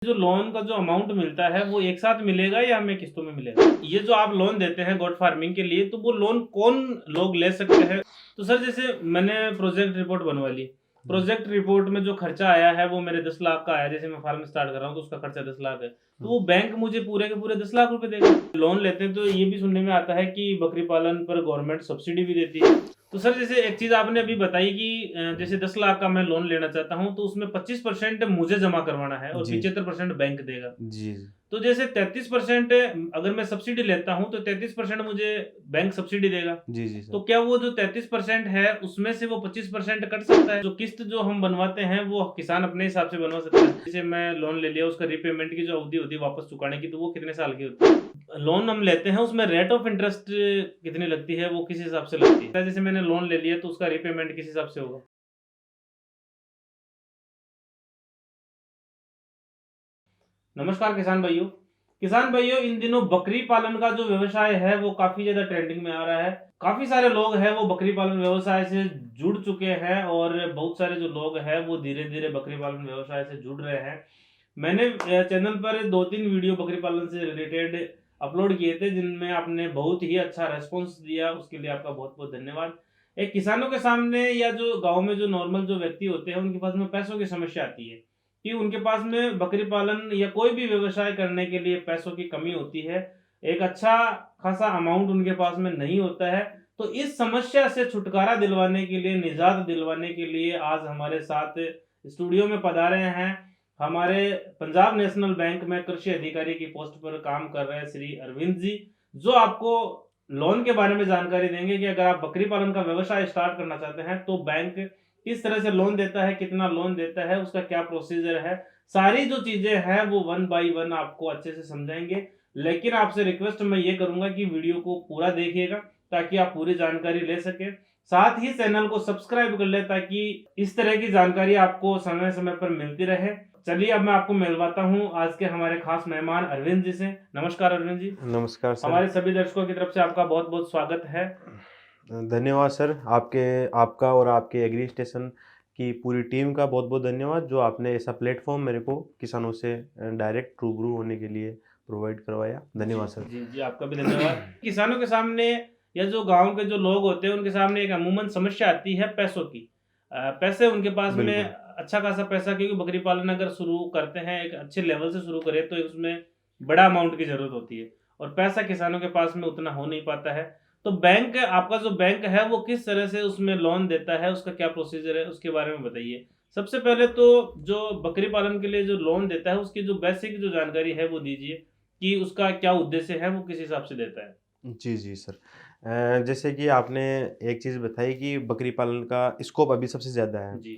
जो लोन का जो अमाउंट मिलता है वो एक साथ मिलेगा या हमें किस्तों में मिलेगा? ये जो आप लोन देते हैं गोट फार्मिंग के लिए, तो वो लोन कौन लोग ले सकते हैं? तो सर जैसे मैंने प्रोजेक्ट रिपोर्ट बनवा ली। प्रोजेक्ट रिपोर्ट में जो खर्चा आया है वो मेरे 10 लाख का आया। जैसे मैं फार्म स्टार्ट कर रहा हूँ तो उसका खर्चा 10 लाख है। तो वो बैंक मुझे पूरे के पूरे 10 लाख रुपए देगा। लोन लेते हैं तो ये भी सुनने में आता है कि बकरी पालन पर गवर्नमेंट सब्सिडी भी देती है। तो सर जैसे एक चीज़ आपने अभी बताई कि जैसे 10 लाख का मैं लोन लेना चाहता हूँ तो उसमें 25% मुझे जमा करवाना है और जी, 75% बैंक देगा। जी, तो जैसे 33% अगर मैं सब्सिडी लेता हूँ तो 33% मुझे बैंक सब्सिडी देगा। जी, जी सर। तो क्या वो जो 33% है उसमें से वो 25% कट सकता है? जो किस्त जो हम बनवाते हैं वो किसान अपने हिसाब से बनवा सकता है। जैसे मैं लोन ले लिया उसका रीपेमेंट की जो अवधि होती है वापस चुकाने की तो वो कितने साल की होती है? लोन हम लेते हैं उसमें रेट ऑफ इंटरेस्ट कितनी लगती है वो किस हिसाब से लगती है? जैसे मैंने लोन ले लिया तो उसका रीपेमेंट किस हिसाब से होगा? नमस्कार किसान भाइयों इन दिनों बकरी पालन का जो व्यवसाय है वो काफी ज्यादा ट्रेंडिंग में आ रहा है। काफी सारे लोग हैं वो बकरी पालन व्यवसाय से जुड़ चुके हैं और बहुत सारे जो लोग हैं वो धीरे धीरे बकरी पालन व्यवसाय से जुड़ रहे हैं। मैंने चैनल पर 2-3 वीडियो बकरी पालन से रिलेटेड अपलोड किए थे जिनमें आपने बहुत ही अच्छा रेस्पॉन्स दिया, उसके लिए आपका बहुत बहुत धन्यवाद। एक किसानों के सामने या जो गांव में जो नॉर्मल जो व्यक्ति होते हैं उनके पास में पैसों की समस्या आती है कि उनके पास में बकरी पालन या कोई भी व्यवसाय करने के लिए पैसों की कमी होती है। एक अच्छा खासा अमाउंट उनके पास में नहीं होता है। तो इस समस्या से छुटकारा दिलवाने के लिए, निजात दिलवाने के लिए आज हमारे साथ स्टूडियो में पधारे हैं हमारे पंजाब नेशनल बैंक में कृषि अधिकारी की पोस्ट पर काम कर रहे हैं श्री अरविंद जी, जो आपको लोन के बारे में जानकारी देंगे कि अगर आप बकरी पालन का व्यवसाय स्टार्ट करना चाहते हैं तो बैंक किस तरह से लोन देता है, कितना लोन देता है, उसका क्या प्रोसीजर है, सारी जो चीजें हैं वो वन बाय वन आपको अच्छे से समझाएंगे। लेकिन आपसे रिक्वेस्ट मैं ये करूंगा कि वीडियो को पूरा देखिएगा ताकि आप पूरी जानकारी ले सके। साथ ही चैनल को सब्सक्राइब कर ले ताकि इस तरह की जानकारी आपको समय समय पर मिलती रहे। चलिए अब मैं आपको मिलवाता हूँ आज के हमारे खास मेहमान अरविंद जी से। नमस्कार अरविंद जी। नमस्कार सर। हमारे सभी दर्शकों की तरफ से आपका बहुत बहुत स्वागत है। धन्यवाद सर, आपका और आपके एग्री स्टेशन की पूरी टीम का बहुत-बहुत धन्यवाद जो आपने ऐसा प्लेटफ़ॉर्म मेरे को किसानों से डायरेक्ट रूबरू होने के लिए प्रोवाइड करवाया। जी, धन्यवाद सर। जी, जी, आपका भी धन्यवाद। किसानों के सामने या जो गाँव के जो लोग होते हैं उनके सामने एक अमूमन समस्या आती है पैसों की। पैसे उनके पास में बिल्कुल। अच्छा खासा पैसा, क्योंकि बकरी पालन अगर शुरू करते हैं एक अच्छे लेवल से शुरू करें तो उसमें बड़ा अमाउंट की ज़रूरत होती है और पैसा किसानों के पास में उतना हो नहीं पाता है। तो बैंक, आपका जो बैंक है वो किस तरह से उसमें लोन देता है, उसका क्या प्रोसीजर है उसके बारे में बताइए। सबसे पहले तो जो बकरी पालन के लिए जो लोन देता है उसकी जो बेसिक जो जानकारी है वो दीजिए कि उसका क्या उद्देश्य है, वो किस हिसाब से देता है? जी, जी सर। जैसे कि आपने एक चीज़ बताई कि बकरी पालन का स्कोप अभी सबसे ज़्यादा है। जी,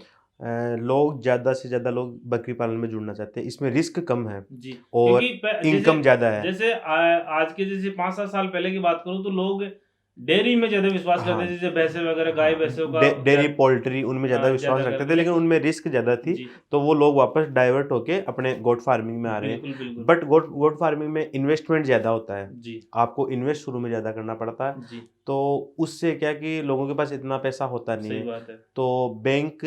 लोग ज़्यादा से ज़्यादा लोग बकरी पालन में जुड़ना चाहते हैं। इसमें रिस्क कम है जी। क्योंकि और प जैसे इनकम ज़्यादा है। जैसे आज के जैसे 5-7 साल पहले की बात करूँ तो लोग डेयरी में ज़्यादा विश्वास करते हाँ, थे, जैसे भैंसे वगैरह, गाय हाँ। भैंसों का डेयरी पोल्ट्री उनमें ज़्यादा विश्वास ज़्यादा रखते थे करते लेकिन उनमें रिस्क ज़्यादा थी, जी, तो वो लोग वापस डाइवर्ट होके अपने गोट फार्मिंग में आ रहे हैं। बिल्कुल, बिल्कुल। बट गोट गोट फार्मिंग में इन्वेस्टमेंट ज़्यादा होता है। जी, आपको इन्वेस्ट शुरू में ज़्यादा करना पड़ता है, जी, तो उससे क्या कि लोगों के पास इतना पैसा होता नहीं सही है। बात है। तो बैंक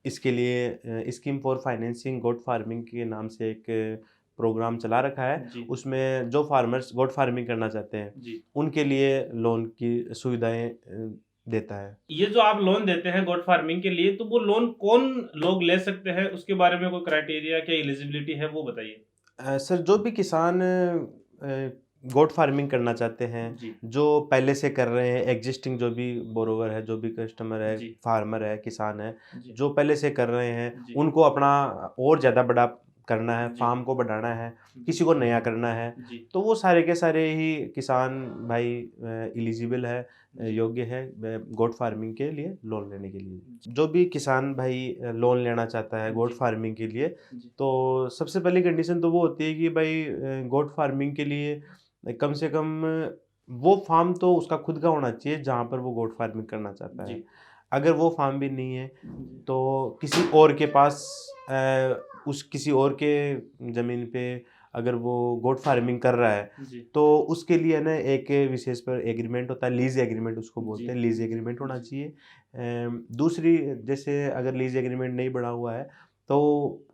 इसके लिए scheme for financing goat farming के नाम से एक प्रोग्राम चला रखा है। जी, उसमें जो फार्मर्स गोट फार्मिंग करना चाहते हैं, जी। उनके लिए लोन की सुविधाएँ देता है। ये जो आप लोन देते हैं गोट फार्मिंग के लिए, तो वो लोन कौन लोग ले सकते हैं? उसके बारे में कोई क्राइटेरिया, क्या एलिजिबिलिटी है वो बताइए? सर जो भी किसान गोट फार्मिंग करना चाहते हैं, जी, जो पहले से कर रहे हैं, एग्जिस्टिंग जो भी बोरोवर है, जो भी कस्टमर है, जी, फार्मर है, किसान है, जी, जो पहले से कर रहे हैं, जी, उनको अपना और ज़्यादा बड़ा करना है, जी, फार्म को बढ़ाना है, जी, किसी को नया करना है, जी, तो वो सारे के सारे ही किसान भाई एलिजिबल है, जी, योग्य है गोट फार्मिंग के लिए लोन लेने के लिए। जी, जो भी किसान भाई लोन लेना चाहता है गोट जी, फार्मिंग के लिए, जी, तो सबसे पहली कंडीशन तो वो होती है कि भाई गोट फार्मिंग के लिए कम से कम वो फार्म तो उसका खुद का होना चाहिए जहाँ पर वो गोट फार्मिंग करना चाहता है। जी, अगर वो फार्म भी नहीं है जी, तो किसी और के पास उस किसी और के ज़मीन पे अगर वो गोट फार्मिंग कर रहा है जी, तो उसके लिए ना एक विशेष पर एग्रीमेंट होता है, लीज़ एग्रीमेंट उसको जी, बोलते हैं, लीज़ एग्रीमेंट होना जी, चाहिए। दूसरी, जैसे अगर लीज़ एग्रीमेंट नहीं बना हुआ है तो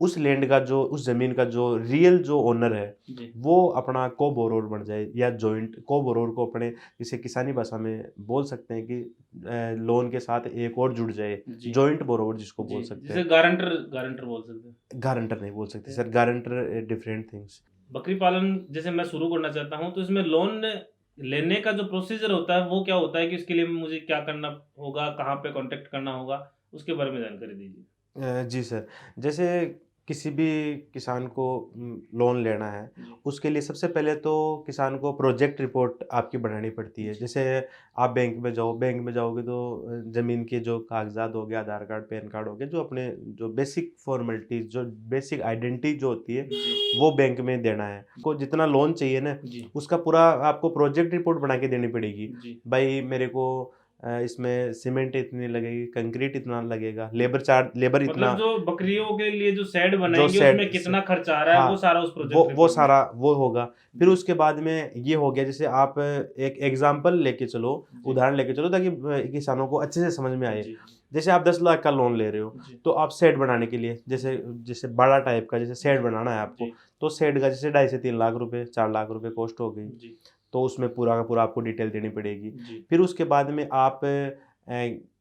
उस लैंड का जो, उस ज़मीन का जो रियल जो ओनर है जी वो अपना को बोरोर बन जाए, या जॉइंट को बोरोर को अपने, जिसे किसानी भाषा में बोल सकते हैं कि लोन के साथ एक और जुड़ जाए, जी जॉइंट बोरोवर जिसको जी, बोल सकते जिसे हैं। गारंटर गारंटर बोल सकते हैं। गारंटर नहीं बोल सकते सर, गारंटर डिफरेंट थिंग्स। बकरी पालन जैसे मैं शुरू करना चाहता हूँ, तो इसमें लोन लेने का जो प्रोसीजर होता है वो क्या होता है कि इसके लिए मुझे क्या करना होगा, कहाँ पे कांटेक्ट करना होगा, उसके बारे में जानकारी दीजिए। जी सर, जैसे किसी भी किसान को लोन लेना है, जी उसके लिए सबसे पहले तो किसान को प्रोजेक्ट रिपोर्ट आपकी बनानी पड़ती है। जी जैसे आप बैंक में जाओ, बैंक में जाओगे तो ज़मीन के जो कागज़ात हो गए, आधार कार्ड, पैन कार्ड हो गए, जो अपने जो बेसिक फ़ॉर्मेलिटीज़, जो बेसिक आइडेंटिटी जो होती है, जी वो बैंक में देना है। आपको जितना लोन चाहिए ना, जी उसका पूरा आपको प्रोजेक्ट रिपोर्ट बना के देनी पड़ेगी। जी भाई मेरे को इसमें सीमेंट इतनी लगेगी, कंक्रीट इतना लगेगा, लेबर चार्ज, लेबर इतना, मतलब जो बकरियों के लिए जो शेड जो बनाएंगे सेट उसमें कितना खर्चा आ रहा है, हाँ, वो सारा उस वो प्रोजेक्ट वो रिपोर्ट में। सारा वो होगा। फिर जी उसके बाद में ये हो गया, जैसे आप एक एग्जांपल लेके चलो, जी उदाहरण लेके चलो, ताकि किसानों को अच्छे से समझ में आए। जी जैसे आप 10 लाख का लोन ले रहे हो, जी तो आप शेड बनाने के लिए, जैसे जैसे बड़ा टाइप का जैसे शेड बनाना है आपको, जी तो शेड का जैसे 2.5 से 3 लाख रुपए, 4 लाख रुपए कॉस्ट हो गई। जी तो उसमें पूरा का पूरा आपको डिटेल देनी पड़ेगी। जी फिर उसके बाद में आप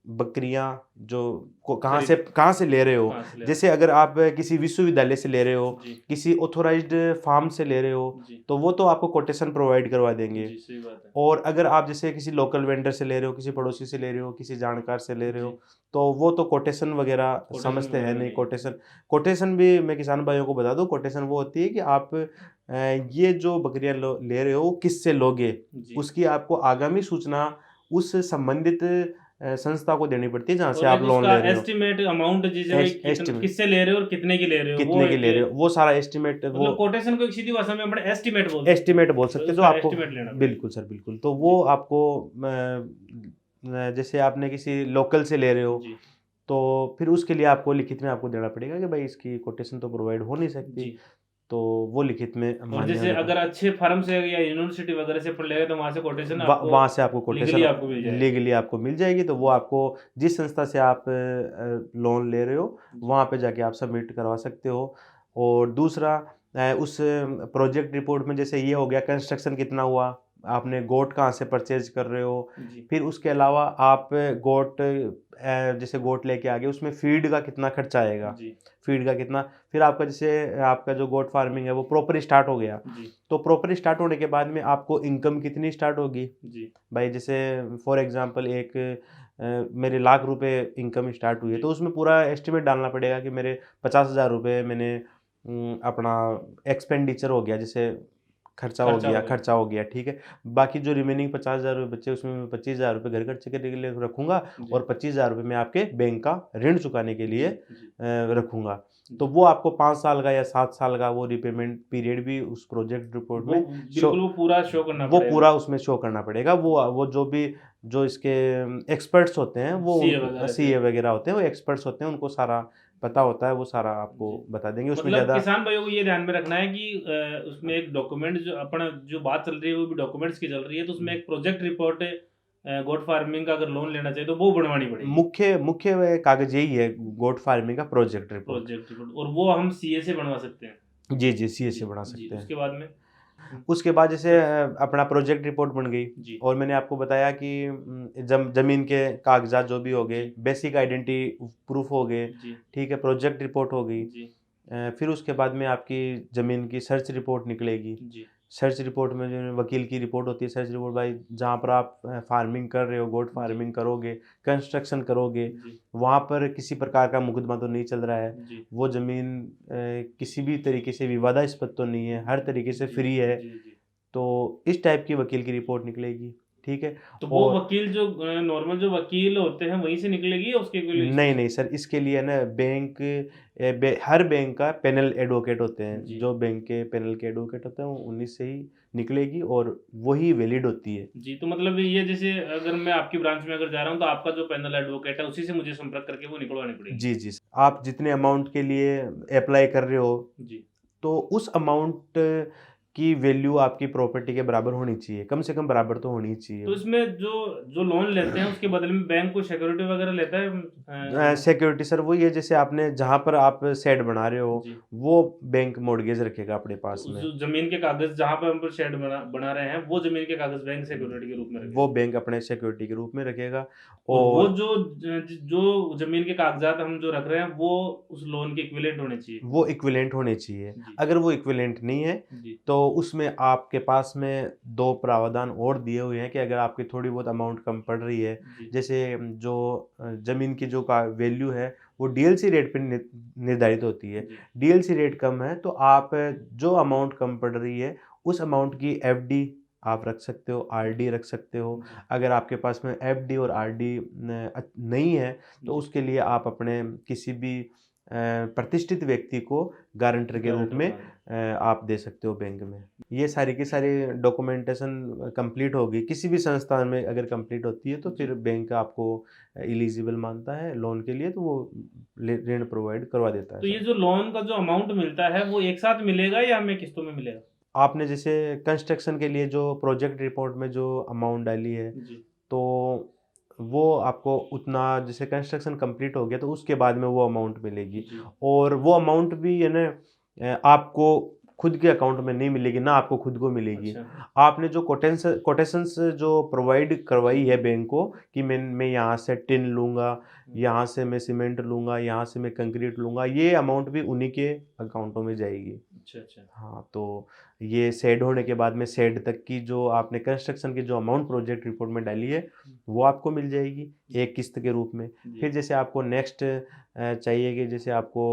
बकरियां जो को खरीद कहाँ से ले रहे हो, कहाँ से ले रहे जैसे अगर आप किसी विश्वविद्यालय से ले रहे हो, हैं? जी किसी ऑथोराइज्ड फार्म से ले रहे हो, जी तो वो तो आपको कोटेशन प्रोवाइड करवा देंगे। जी सही बात है। और अगर आप जैसे किसी लोकल वेंडर से ले रहे हो, किसी पड़ोसी से ले रहे हो, किसी जानकार से ले रहे जी हो, तो वो तो कोटेशन वगैरह कोटेशन समझते हैं वगैरह नहीं। नहीं। कोटेशन कोटेशन भी मैं किसान भाइयों को बता दूं, कोटेशन वो होती है कि आप ये जो बकरियां ले रहे हो किससे लोगे, जी उसकी आपको आगामी सूचना उस संबंधित संस्था को देनी पड़ती है जहाँ से और आप एक लोन उसका ले रहे हो। एस्टिमेट अमाउंट जैसे भाई कितने एस्टिमेट किससे ले रहे हो और कितने की ले रहे हो, वो कितने की एक ले रहे हो, वो सारा एस्टिमेट, वो मतलब कोटेशन को एक सीधी भाषा में अपने एस्टिमेट बोल सकते एस्टिमेट बोल हैं, सकते हैं, जो उसका आपको, एस्टिमेट लेना पड़ेगा। बिल्कुल सर बिल्कुल, तो वो जी आपको जैसे आपने किसी लोकल से ले रहे हो, जी तो फिर उसके लिए आपको लिखित में आपको देना पड़ेगा कि भाई इसकी कोटेशन तो प्रोवाइड हो नहीं सकती, जी तो वो लिखित में और मान्य जैसे होने पर अगर अच्छे फर्म से या यूनिवर्सिटी वगैरह से पढ़ लेगा तो वहां से कोटेशन आपको वहाँ से आपको लीगली कोटेशन आपको मिल जाएगा। लीगली आपको मिल जाएगी। तो वो जी आपको जिस संस्था से आप लोन ले रहे हो, जी वहाँ पे जाके आप सबमिट करवा सकते हो। और दूसरा उस प्रोजेक्ट रिपोर्ट में जैसे ये हो गया, कंस्ट्रक्शन कितना हुआ, आपने गोट कहाँ से परचेज कर रहे हो, जी फिर उसके अलावा आप गोट जैसे गोट लेके आ गए, उसमें फीड का कितना खर्चा आएगा, जी फीड का कितना, फिर आपका जैसे आपका जो गोट फार्मिंग है वो प्रॉपर स्टार्ट हो गया, जी तो प्रॉपर स्टार्ट होने के बाद में आपको इनकम कितनी स्टार्ट होगी। जी भाई जैसे फॉर एग्जांपल एक मेरे लाख रुपए इनकम स्टार्ट हुई है, जी तो उसमें पूरा एस्टिमेट डालना पड़ेगा कि मेरे 50,000 रुपये मैंने अपना एक्सपेंडिचर हो गया, जैसे खर्चा हो गया, ठीक है। बाकी जो रिमेनिंग 50,000 रुपये बचे, उसमें मैं 25,000 रुपये घर खर्च के लिए रखूंगा, जी और 25,000 रुपये मैं आपके बैंक का ऋण चुकाने के लिए जी जी रखूंगा। तो वो आपको 5 साल का या 7 साल का वो रिपेमेंट पीरियड भी उस प्रोजेक्ट रिपोर्ट वो में शो बिल्कुल वो पूरा शो करना वो पड़ेगा। पूरा उसमें शो करना पड़ेगा। वो जो भी जो इसके एक्सपर्ट्स होते हैं, वो सीए वगैरह से सीए वगैरह होते हैं, वो एक्सपर्ट्स होते हैं, उनको सारा पता होता है, वो सारा आपको जी बता देंगे। उसमें मतलब ज़्यादा किसान भाइयों को ये ध्यान में रखना है कि उसमें एक डॉक्यूमेंट जो अपना जो बात चल रही है वो भी डॉक्यूमेंट्स की चल रही है, तो उसमें एक प्रोजेक्ट रिपोर्ट गोट फार्मिंग का अगर लोन लेना चाहिए तो वो बनवानी पड़ेगी। मुख्य मुख्य कागज यही है, गोट फार्मिंग का प्रोजेक्ट रिपोर्ट। प्रोजेक्ट रिपोर्ट, और वो हम सीए से बनवा सकते हैं। जी जी, सीए जी से बना जी सकते हैं। उसके बाद में उसके बाद जैसे अपना प्रोजेक्ट रिपोर्ट बन गई, जी और मैंने आपको बताया कि जमीन के कागजात जो भी हो गए, जी बेसिक आइडेंटिटी प्रूफ हो गए, जी ठीक है, प्रोजेक्ट रिपोर्ट हो गई। जी फिर उसके बाद में आपकी ज़मीन की सर्च रिपोर्ट निकलेगी। जी सर्च रिपोर्ट में जो वकील की रिपोर्ट होती है, सर्च रिपोर्ट, भाई जहाँ पर आप फार्मिंग कर रहे हो, गोट फार्मिंग करोगे, कंस्ट्रक्शन करोगे, जी वहाँ पर किसी प्रकार का मुकदमा तो नहीं चल रहा है, जी वो ज़मीन किसी भी तरीके से विवादास्पद तो नहीं है, हर तरीके से जी फ्री है। जी जी तो इस टाइप की वकील की रिपोर्ट निकलेगी, ठीक है। तो वो और वकील जो नॉर्मल जो वकील होते हैं वहीं से निकलेगी या उसके कोई नहीं नहीं सर, इसके लिए ना बैंक हर बैंक का पैनल एडवोकेट होते हैं, जी जो बैंक के पैनल के एडवोकेट होते हैं, उन्हीं से ही निकलेगी, और वही वैलिड होती है। जी तो मतलब ये जैसे अगर मैं आपकी ब्रांच में अगर जा रहा हूँ तो आपका जो पैनल एडवोकेट है उसी से मुझे संपर्क करके वो निकलवानी पड़ेगी। जी जी, आप जितने अमाउंट के लिए अप्लाई कर रहे हो, जी तो उस अमाउंट की वैल्यू आपकी प्रॉपर्टी के बराबर होनी चाहिए, कम से कम बराबर तो होनी चाहिए। तो इसमें जो जो लोन लेते हैं उसके बदले में बैंक कोई सिक्योरिटी वगैरह लेता है? सिक्योरिटी सर वही है, जैसे आपने जहाँ पर आप शेड बना रहे हो जी। वो बैंक मॉर्गेज रखेगा अपने पास में। जो जमीन के कागज जहाँ पर हम पर शेड बना रहे हैं वो जमीन के कागज बैंक सिक्योरिटी के रूप में रखेगा। वो बैंक अपने सिक्योरिटी के रूप में रखेगा। और वो और जो जमीन के कागजात हम जो रख रहे हैं वो उस लोन के इक्विवेलेंट होने चाहिए। वो इक्विवेलेंट होने चाहिए। जी। अगर वो इक्विवेलेंट नहीं है जी। तो उसमें आपके पास में 2 प्रावधान और दिए हुए हैं कि अगर आपकी थोड़ी बहुत अमाउंट कम पड़ रही है, जी। जैसे जो ज़मीन की जो का वैल्यू है वो डीएलसी रेट पे निर्धारित होती है। जी। डीएलसी रेट कम है तो आप जो अमाउंट कम पड़ रही है उस अमाउंट की एफडी आप रख सकते हो, आरडी रख सकते हो। जी। अगर आपके पास में एफडी और आरडी नहीं है तो जी। उसके लिए आप अपने किसी भी प्रतिष्ठित व्यक्ति को गारंटर के रूप में आप दे सकते हो बैंक में। ये सारी की सारी डॉक्यूमेंटेशन कंप्लीट होगी, किसी भी संस्थान में अगर कंप्लीट होती है तो फिर बैंक आपको एलिजिबल मानता है लोन के लिए, तो वो ऋण प्रोवाइड करवा देता है तो ये सर। जो लोन का जो अमाउंट मिलता है वो एक साथ मिलेगा या हमें किस्तों में मिलेगा? आपने जैसे कंस्ट्रक्शन के लिए जो प्रोजेक्ट रिपोर्ट में जो अमाउंट डाली है जी। तो वो आपको उतना, जैसे कंस्ट्रक्शन कंप्लीट हो गया तो उसके बाद में वो अमाउंट मिलेगी। जी। और वो अमाउंट भी है ना आपको खुद के अकाउंट में नहीं मिलेगी, ना आपको खुद को मिलेगी। अच्छा। आपने जो कोटेशंस जो प्रोवाइड करवाई है बैंक को कि मैं यहाँ से टिन लूँगा, यहाँ से मैं सीमेंट लूँगा, यहाँ से मैं कंक्रीट लूँगा, ये अमाउंट भी उन्हीं के अकाउंटों में जाएगी। अच्छा। अच्छा। हाँ, तो ये शेड होने के बाद में शेड तक की जो आपने कंस्ट्रक्शन की जो अमाउंट प्रोजेक्ट रिपोर्ट में डाली है वो आपको मिल जाएगी एक किस्त के रूप में। जी। फिर जैसे आपको नेक्स्ट चाहिए कि जैसे आपको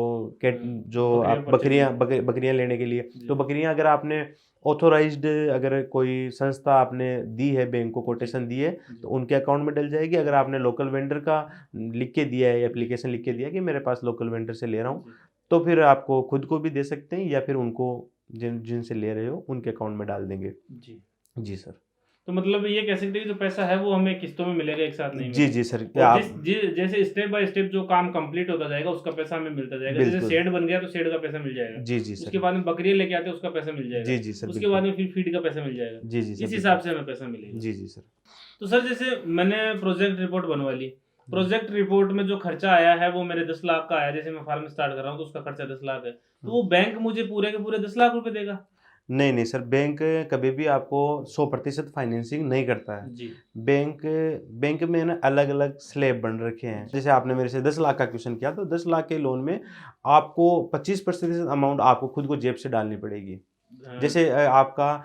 जो बकरियां आप purchase बकरियां लेने के लिए, जी। तो बकरियां अगर आपने ऑथोराइज्ड अगर कोई संस्था आपने दी है, बैंक को कोटेशन दी है, तो उनके अकाउंट में डल जाएगी। अगर आपने लोकल वेंडर का लिख के दिया है, एप्लीकेशन लिख के दिया है कि मेरे पास लोकल वेंडर से ले रहा हूँ, तो फिर आपको खुद को भी दे सकते हैं या फिर उनको जिनसे ले रहे हो उनके अकाउंट में डाल देंगे। जी। जी सर। तो मतलब ये कह सकते हैं कि जो पैसा है वो हमें किस्तों में मिलेगा, एक साथ नहीं जी मिलेगा। जी सर। और आप जैसे स्टेप बाय स्टेप जो काम कंप्लीट होता जाएगा उसका पैसा हमें मिलता जाएगा। जैसे बिल्कुल। शेड बन गया तो शेड का पैसा मिल जाएगा। जी जी सर। उसके बाद में बकरियां लेके आते हैं उसका पैसा मिल जाएगा। जी जी सर। उसके बाद में फिर फीड का पैसा मिल जाएगा। जी जी सर। इस हिसाब से हमें पैसा मिलेगा। जी जी सर। तो सर जैसे मैंने प्रोजेक्ट रिपोर्ट बनवा ली, प्रोजेक्ट रिपोर्ट में जो खर्चा आया है वो मेरे 10 लाख का आया। जैसे मैं फार्म स्टार्ट कर रहा हूँ तो उसका खर्चा 10 लाख है, तो वो बैंक मुझे पूरे के पूरे 10 लाख रुपए देगा? नहीं नहीं सर, बैंक कभी भी आपको 100% फाइनेंसिंग नहीं करता है। जी। बैंक में ना अलग अलग स्लैब बन रखे हैं। जैसे आपने मेरे से 10 लाख का क्वेश्चन किया तो 10 लाख के लोन में आपको 25% अमाउंट आपको खुद को जेब से डालनी पड़ेगी। जैसे आपका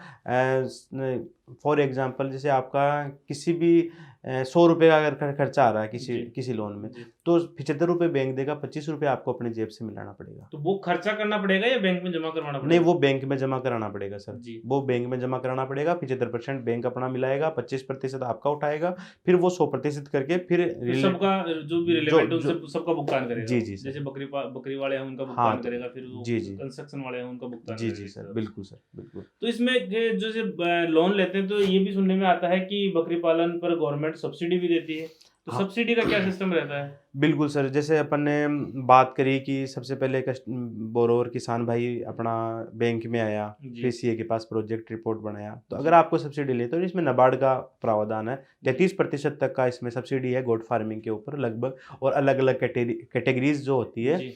फॉर एग्जांपल जैसे आपका किसी भी 100 रुपये का अगर खर्चा आ रहा है किसी लोन में, तो 75 रुपये बैंक देगा, 25 रुपये आपको अपने जेब से मिलाना पड़ेगा। तो वो खर्चा करना पड़ेगा या बैंक में जमा करवाना पड़ेगा? नहीं, वो बैंक में जमा कराना पड़ेगा सर। जी। वो बैंक में जमा कराना पड़ेगा। 75% बैंक अपना मिलाएगा, 25% आपका उठाएगा, फिर वो 100% करके फिर सबका जो भी रिलेवेंट है उनसे सबका भुगतान करेगा। जी जी सर। जैसे बकरी वाले हैं उनका हाँ, भुगतान करेगा, फिर वो जी जी कंस्ट्रक्शन वाले हैं उनका भुगतान जी करेगा। जी सर, बिल्कुल सर, बिल्कुल। तो इसमें जैसे लोन लेते हैं तो ये भी सुनने में आता है कि बकरी पालन पर गवर्नमेंट सब्सिडी भी देती है, तो हाँ। सब्सिडी का क्या सिस्टम रहता है? बिल्कुल सर, जैसे अपन ने बात करी कि सबसे पहले बोरोवर किसान भाई अपना बैंक में आया, जी। फिर सीए के पास प्रोजेक्ट रिपोर्ट बनाया, तो अगर आपको सब्सिडी ले तो इसमें नाबार्ड का प्रावधान है। 33% तक का इसमें सब्सिडी है गोट फार्मिंग के ऊपर लगभग। और अलग अलग कैटेगरीज जो होती है जी।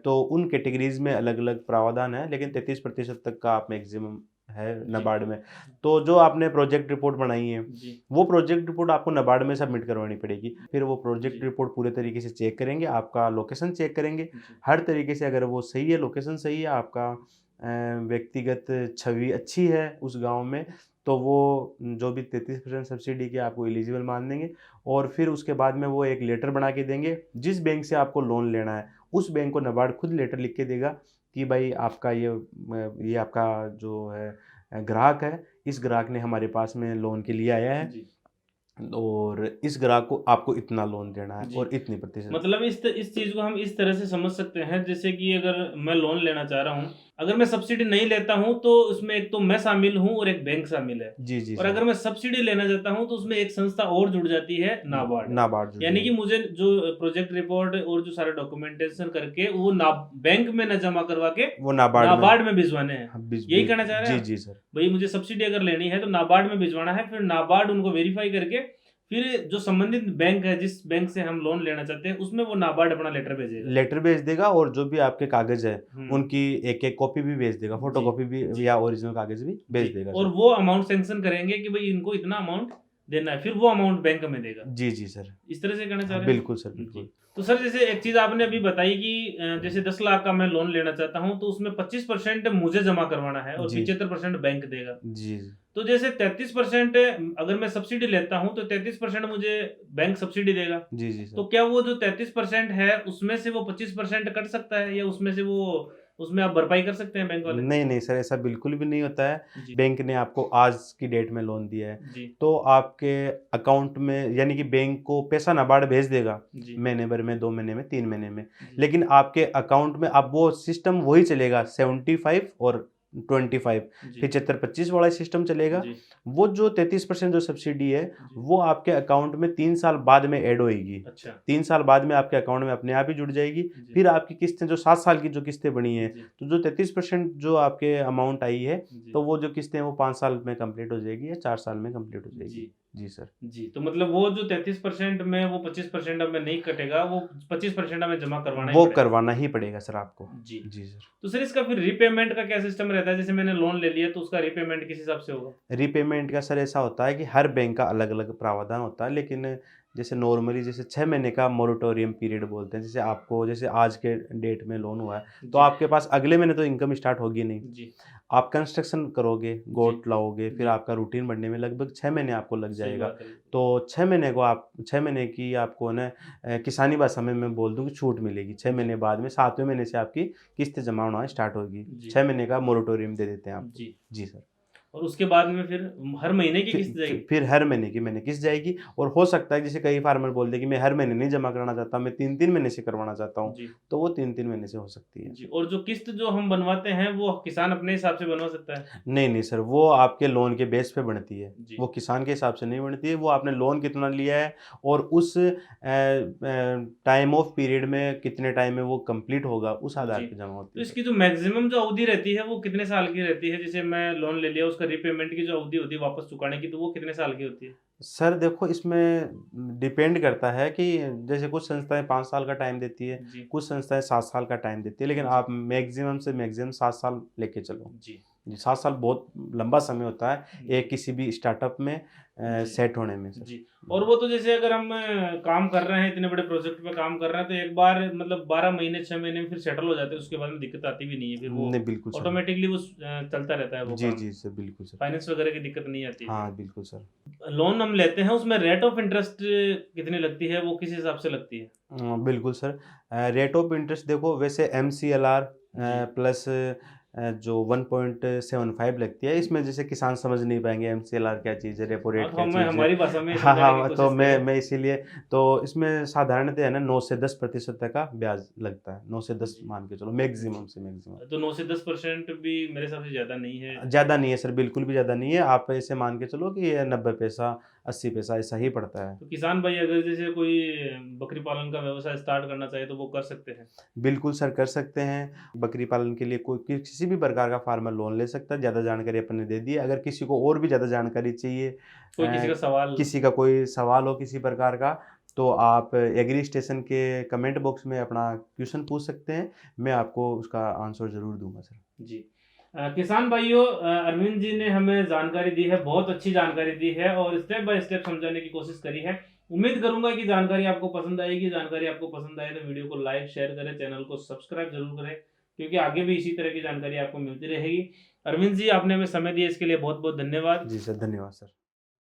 तो उन कैटेगरीज में अलग अलग प्रावधान है, लेकिन 33% तक का आप मैक्सिमम है नाबार्ड में। तो जो आपने प्रोजेक्ट रिपोर्ट बनाई है जी। वो प्रोजेक्ट रिपोर्ट आपको नाबार्ड में सबमिट करवानी पड़ेगी। फिर वो प्रोजेक्ट जी। रिपोर्ट पूरे तरीके से चेक करेंगे, आपका लोकेशन चेक करेंगे जी। हर तरीके से। अगर वो सही है, लोकेशन सही है, आपका व्यक्तिगत छवि अच्छी है उस गांव में, तो वो जो भी 33% सब्सिडी के आपको एलिजिबल मान देंगे। और फिर उसके बाद में वो एक लेटर बना के देंगे। जिस बैंक से आपको लोन लेना है उस बैंक को नाबार्ड खुद लेटर लिख के देगा कि भाई आपका ये आपका जो है ग्राहक है, इस ग्राहक ने हमारे पास में लोन के लिए आया है जी। और इस ग्राहक को आपको इतना लोन देना है जी। और इतनी प्रतिशत। मतलब इस चीज को हम इस तरह से समझ सकते हैं, जैसे कि अगर मैं लोन लेना चाह रहा हूँ अगर मैं सब्सिडी नहीं लेता हूं तो उसमें एक तो मैं शामिल हूं और एक बैंक शामिल है। जी जी और सर। अगर मैं सब्सिडी लेना चाहता हूं तो उसमें एक संस्था और जुड़ जाती है, नाबार्ड। नाबार्ड जुड़ यानी कि जाएगी। मुझे जो प्रोजेक्ट रिपोर्ट और जो सारे डॉक्यूमेंटेशन करके वो ना बैंक में न जमा करवा के वो नाबार्ड में नाबार्ड में भिजवाने हैं। हाँ, यही कहना चाह रहे हैं जी आप? जी सर। भाई मुझे सब्सिडी अगर लेनी है तो नाबार्ड में भिजवाना है, फिर नाबार्ड उनको वेरीफाई करके फिर जो संबंधित बैंक है, जिस बैंक से हम लोन लेना चाहते हैं, उसमें वो नाबार्ड अपना लेटर भेजेगा। लेटर भेज देगा और जो भी आपके कागज है हम्म, उनकी एक एक कॉपी भी भेज देगा, फोटो जी, कॉपी भी जी, या ओरिजिनल कागज भी भेज जी। देगा और सर। वो अमाउंट सैंक्शन करेंगे कि भाई इनको इतना अमाउंट देना है, फिर वो अमाउंट बैंक में देगा। जी जी सर। इस तरह से कहना चाह हाँ, रहे हैं? बिल्कुल सर जी। बिल्कुल। तो सर जैसे एक चीज आपने अभी बताई कि जैसे 10 लाख का मैं लोन लेना चाहता हूं तो उसमें 25% मुझे जमा करवाना है और जी 75% बैंक देगा। जी जी तो जैसे 33% अगर मैं सब्सिडी लेता हूं तो 33% मुझे बैंक सब्सिडी देगा। जी जी तो सर। क्या वो जो 33% है उसमें से वो 25% कट सकता है, या उसमें से वो उसमें आप भरपाई कर सकते हैं बैंक वाले? नहीं नहीं सर, ऐसा बिल्कुल भी नहीं होता है। जी, बैंक ने आपको आज की डेट में लोन दिया है जी, तो आपके अकाउंट में, यानी कि बैंक को पैसा नाबार्ड भेज देगा जी, महीने भर में, 2 महीने में, 3 महीने में। जी, लेकिन आपके अकाउंट में अब वो सिस्टम वही चलेगा, 75 और 25, जी, 75-25 वाला सिस्टम चलेगा। जी, वो जो 33% जो सब्सिडी है जी। वो आपके अकाउंट में 3 साल बाद में ऐड होएगी। अच्छा। 3 साल बाद में आपके अकाउंट में अपने आप ही जुड़ जाएगी। जी, फिर आपकी किस्तें जो 7 साल की जो किस्तें बनी है, जी, तो जो 33% जो आपके अमाउंट आई है, जी, तो वो जो किस्तें हैं वो 5 साल में कंप्लीट हो जाएगी या 4 साल में कंप्लीट हो जाएगी। जी, जी सर। जी। तो मतलब वो जो 33% में वो 25% अब में नहीं कटेगा, वो 25% हमें जमा करवाना ही वो पड़ेगा। करवाना ही पड़ेगा सर आपको। जी। जी सर। तो सर इसका फिर रीपेमेंट का क्या सिस्टम रहता है? जैसे मैंने लोन ले लिया तो उसका रीपेमेंट किस हिसाब से होगा? रीपेमेंट का सर ऐसा होता है कि हर बैंक का अलग अलग प्रावधान होता है, लेकिन जैसे नॉर्मली जैसे 6 महीने का मोरेटोरियम पीरियड बोलते हैं। जैसे आपको, जैसे आज के डेट में लोन हुआ है तो जी, आपके पास अगले महीने तो इनकम स्टार्ट होगी नहीं। जी, आप कंस्ट्रक्शन करोगे, गोट लाओगे, फिर जी। आपका रूटीन बनने में लगभग 6 महीने आपको लग सही जाएगा। बात है। तो 6 महीने को आप 6 महीने की आपको ना किसानी भाषा में मैं बोल दूं कि छूट मिलेगी। 6 महीने बाद में 7वें महीने से आपकी किस्त जमा होना स्टार्ट होगी। जी, 6 महीने का मोरेटोरियम दे देते हैं आपको। जी। जी सर। और उसके बाद में फिर हर महीने की फिर किस्त जाएगी? फिर हर महीने की महीने किस्त जाएगी। और हो सकता है जैसे कई फार्मर बोलते हैं कि मैं हर महीने नहीं जमा कराना चाहता, मैं 3-3 महीने से करवाना चाहता हूँ, जी, तो वो 3-3 महीने से हो सकती है। जी। और जो किस्त जो हम बनवाते हैं वो किसान अपने हिसाब से बनवा सकता है? नहीं नहीं सर, वो आपके लोन के बेस पे बनती है। जी, वो किसान के हिसाब से नहीं बनती है। वो आपने लोन कितना लिया है और उस टाइम ऑफ पीरियड में कितने टाइम में वो कंप्लीट होगा, उस आधार जी। पे जमा तो होती है। इसकी जो मैक्सिमम जो अवधि रहती है वो कितने साल की रहती है? जैसे मैं लोन ले लिया, उसका रीपेमेंट की जो अवधि होती है वापस चुकाने की, तो वो कितने साल की होती है? सर देखो, इसमें डिपेंड करता है कि जैसे कुछ संस्थाएं 5 साल का टाइम देती है, जी, कुछ संस्थाएं 7 साल का टाइम देती है, लेकिन जी। आप मैक्सिमम से मैक्सिमम 7 साल लेके चलो। जी, जी, 7 साल बहुत लंबा समय होता है जी, एक किसी भी स्टार्टअप में जी, सेट होने में सर। जी। और वो तो जैसे अगर हम काम कर रहे हैं, इतने बड़े प्रोजेक्ट पे काम कर रहे हैं, तो एक बार मतलब 12 महीने 6 महीने में फिर सेटल हो जाते हैं, उसके बाद में दिक्कत आती भी नहीं है, फिर वो नहीं बिल्कुल सर। ऑटोमेटिकली वो चलता रहता है वो जी काम। जी सर, बिल्कुल सर। फाइनेंस वगैरह की दिक्कत नहीं आती है हाँ बिल्कुल सर। फिर। लोन हम लेते हैं उसमें रेट ऑफ इंटरेस्ट कितनी लगती है, वो किस हिसाब से लगती है? बिल्कुल सर। रेट ऑफ इंटरेस्ट देखो, वैसे MCLR जी, प्लस जो 1.75 लगती है। इसमें जैसे किसान समझ नहीं पाएंगे MCLR क्या चीज़ है, रेपो हाँ रेट तो क्या हमें चीज़ है। हमारी भाषा में हाँ समझाने की हाँ, तो कोशिश मैं करें। मैं इसीलिए, तो इसमें साधारणतः है ना 9 से 10% तक का ब्याज लगता है। 9 से 10 जी, मान के चलो, मैक्सिमम से मैक्सिमम। तो 9 से 10% भी मेरे हिसाब से ज़्यादा नहीं है। ज़्यादा नहीं है सर, बिल्कुल भी ज़्यादा नहीं है। आप ऐसे मान के चलो कि ये 90 पैसा 80 पैसा ऐसा ही पड़ता है। तो किसान भाई अगर जैसे कोई बकरी पालन का व्यवसाय स्टार्ट करना चाहे तो वो कर सकते हैं? बिल्कुल सर, कर सकते हैं। बकरी पालन के लिए कोई किसी भी प्रकार का फार्मर लोन ले सकता है। ज़्यादा जानकारी अपन ने दे दी है। अगर किसी को और भी ज़्यादा जानकारी चाहिए, कोई किसी का सवाल? किसी का कोई सवाल हो किसी प्रकार का, तो आप एग्री स्टेशन के कमेंट बॉक्स में अपना क्वेश्चन पूछ सकते हैं। मैं आपको उसका आंसर ज़रूर दूंगा सर। जी। किसान भाइयों, अरविंद जी ने हमें जानकारी दी है, बहुत अच्छी जानकारी दी है और स्टेप बाय स्टेप समझाने की कोशिश करी है। उम्मीद करूंगा कि जानकारी आपको पसंद आएगी। जानकारी आपको पसंद आए तो वीडियो को लाइक शेयर करें, चैनल को सब्सक्राइब जरूर करें, क्योंकि आगे भी इसी तरह की जानकारी आपको मिलती रहेगी। अरविंद जी, आपने हमें समय दिया, इसके लिए बहुत बहुत धन्यवाद। जी सर, धन्यवाद सर।